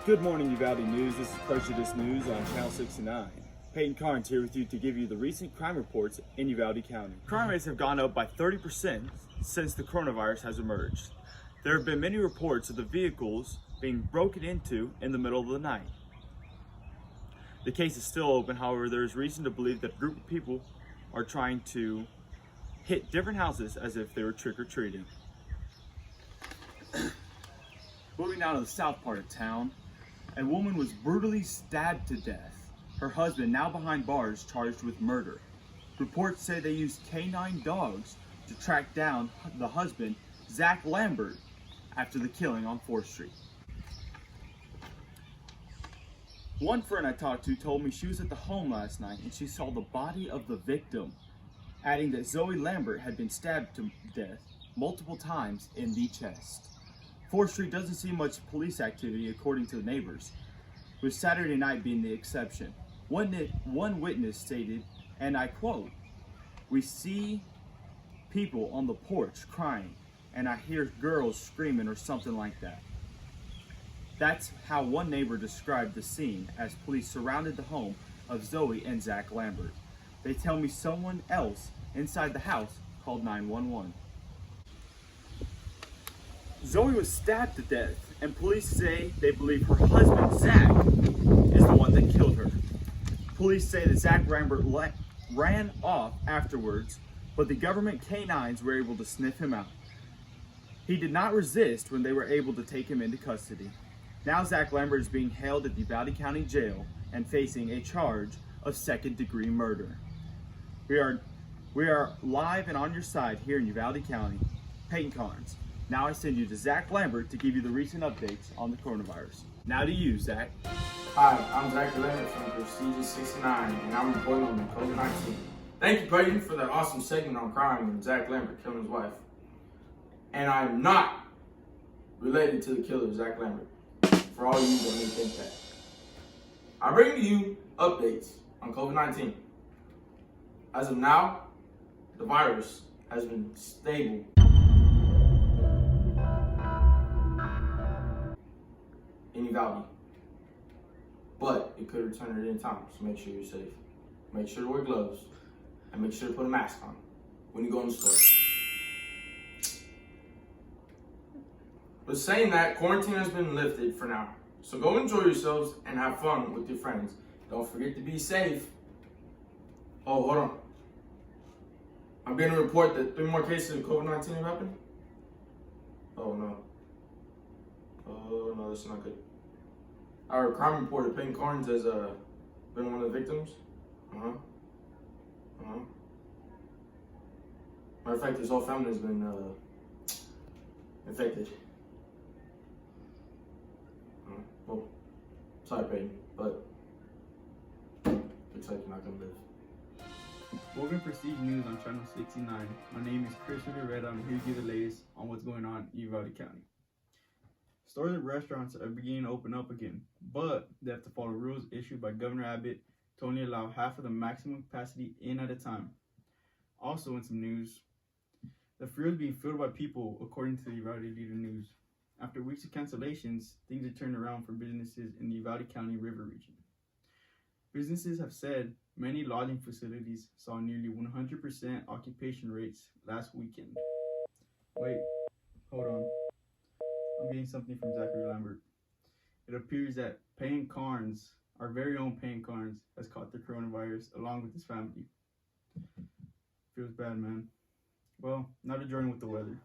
Good morning, Uvalde News. This is Prejudice News on Channel 69. Peyton Carnes here with you to give you the recent crime reports in Uvalde County. Crime rates have gone up by 30% since the coronavirus has emerged. There have been many reports of the vehicles being broken into in the middle of the night. The case is still open, however, there is reason to believe that a group of people are trying to hit different houses as if they were trick-or-treating. Moving down to the south part of town, a woman was brutally stabbed to death. Her husband, now behind bars, charged with murder. Reports say they used canine dogs to track down the husband, Zach Lambert, after the killing on 4th Street. One friend I talked to told me she was at the home last night and she saw the body of the victim, adding that Zoe Lambert had been stabbed to death multiple times in the chest. 4th Street doesn't see much police activity according to the neighbors, with Saturday night being the exception. One witness stated, and I quote, "We see people on the porch crying, and I hear girls screaming or something like that." That's how one neighbor described the scene as police surrounded the home of Zoe and Zach Lambert. They tell me someone else inside the house called 911. Zoe was stabbed to death, and police say they believe her husband, Zach, is the one that killed her. Police say that Zach Lambert ran off afterwards, but the government canines were able to sniff him out. He did not resist when they were able to take him into custody. Now Zach Lambert is being held at the Uvalde County Jail and facing a charge of second-degree murder. We are live and on your side here in Uvalde County. Peyton Carnes. Now I send you to Zach Lambert to give you the recent updates on the coronavirus. Now to you, Zach. Hi, I'm Zach Lambert from Prestigious 69, and I'm reporting on the COVID-19. Thank you, Peyton, for that awesome segment on crime and Zach Lambert killing his wife. And I'm not related to the killer, Zach Lambert, for all you that may think that. I bring to you updates on COVID-19. As of now, the virus has been stable in Uvalde, but it could return at any time, so make sure you're safe. Make sure to wear gloves, and make sure to put a mask on when you go in the store. But saying that, quarantine has been lifted for now, so go enjoy yourselves and have fun with your friends. Don't forget to be safe. Oh, hold on. I'm getting a report that 3 more cases of COVID-19 have happened. Oh no. Oh no, that's not good. Our crime reporter, Peyton Carnes, has been one of the victims. Matter of fact, his whole family has been infected. Well, sorry, Peyton, but looks like you're not gonna live. Welcome to Prestige News on Channel 69. My name is Chris Rivera. I'm here to give you the latest on what's going on in Uvalde County. Stores and restaurants are beginning to open up again, but they have to follow rules issued by Governor Abbott to only allow half of the maximum capacity in at a time. Also in some news, the freeway is being filled by people according to the Uvalde Leader News. After weeks of cancellations, things have turned around for businesses in the Uvalde County River region. Businesses have said many lodging facilities saw nearly 100% occupation rates last weekend. Wait, hold on. I'm getting something from Zachary Lambert. It appears that Peyton Carnes, our very own Peyton Carnes, has caught the coronavirus along with his family. Feels bad, man. Well, now to join with the weather.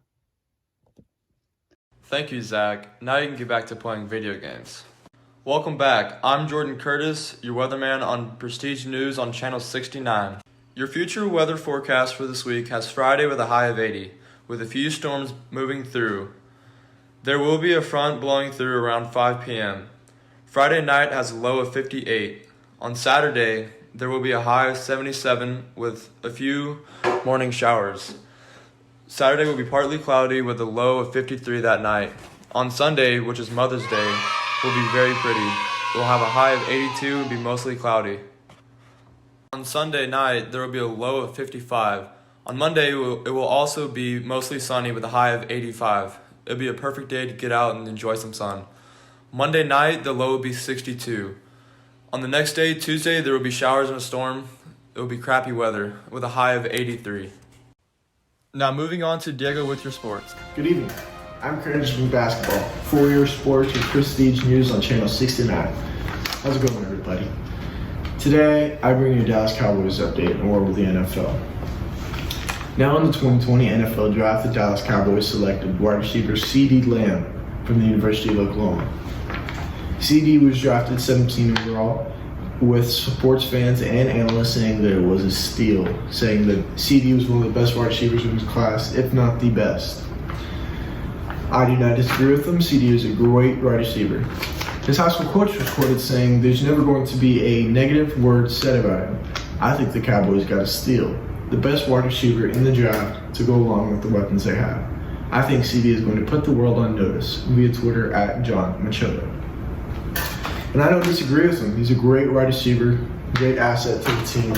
Thank you, Zach. Now you can get back to playing video games. Welcome back. I'm Jordan Curtis, your weatherman on Prestige News on Channel 69. Your future weather forecast for this week has Friday with a high of 80, with a few storms moving through. There will be a front blowing through around 5 p.m. Friday night has a low of 58. On Saturday, there will be a high of 77 with a few morning showers. Saturday will be partly cloudy with a low of 53 that night. On Sunday, which is Mother's Day, will be very pretty. We'll have a high of 82 and be mostly cloudy. On Sunday night, there will be a low of 55. On Monday, it will also be mostly sunny with a high of 85. It'll be a perfect day to get out and enjoy some sun. Monday night, the low will be 62. On the next day, Tuesday, there will be showers and a storm. It will be crappy weather with a high of 83. Now moving on to Diego with your sports. Good evening. I'm Curtis from basketball, 4-year sports with Prestige News on Channel 69. How's it going, everybody? Today, I bring you a Dallas Cowboys update and more with the NFL. Now in the 2020 NFL Draft, the Dallas Cowboys selected wide receiver CeeDee Lamb from the University of Oklahoma. CeeDee was drafted 17 overall, with sports fans and analysts saying that it was a steal, saying that CeeDee was one of the best wide receivers in his class, if not the best. I do not disagree with them. CeeDee is a great wide receiver. His high school coach was quoted saying, "There's never going to be a negative word said about him." I think the Cowboys got a steal, the best wide receiver in the draft to go along with the weapons they have. I think CeeDee is going to put the world on notice via Twitter at John Machado. And I don't disagree with him. He's a great wide receiver, great asset to the team.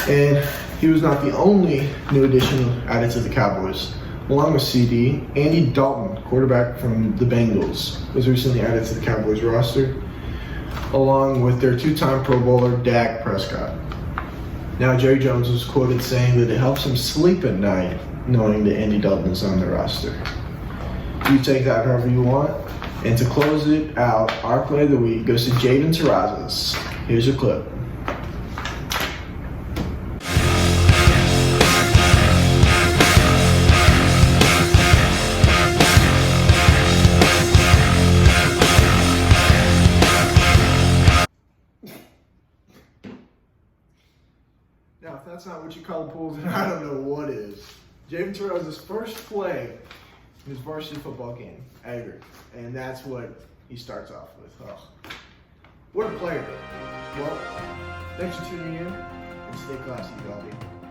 And he was not the only new addition added to the Cowboys. Along with CeeDee, Andy Dalton, quarterback from the Bengals, was recently added to the Cowboys roster, along with their two-time Pro Bowler Dak Prescott. Now, Jerry Jones was quoted saying that it helps him sleep at night knowing that Andy Dalton is on the roster. You take that however you want. And to close it out, our play of the week goes to Jaden Terrazas. Here's your clip. Now, if that's not what you call a pool, then I don't know what is. Jaden Terrazas' first play in his varsity football game ever, and that's what he starts off with. Oh, what a player. Well, thanks for tuning in, and stay classy, Uvalde.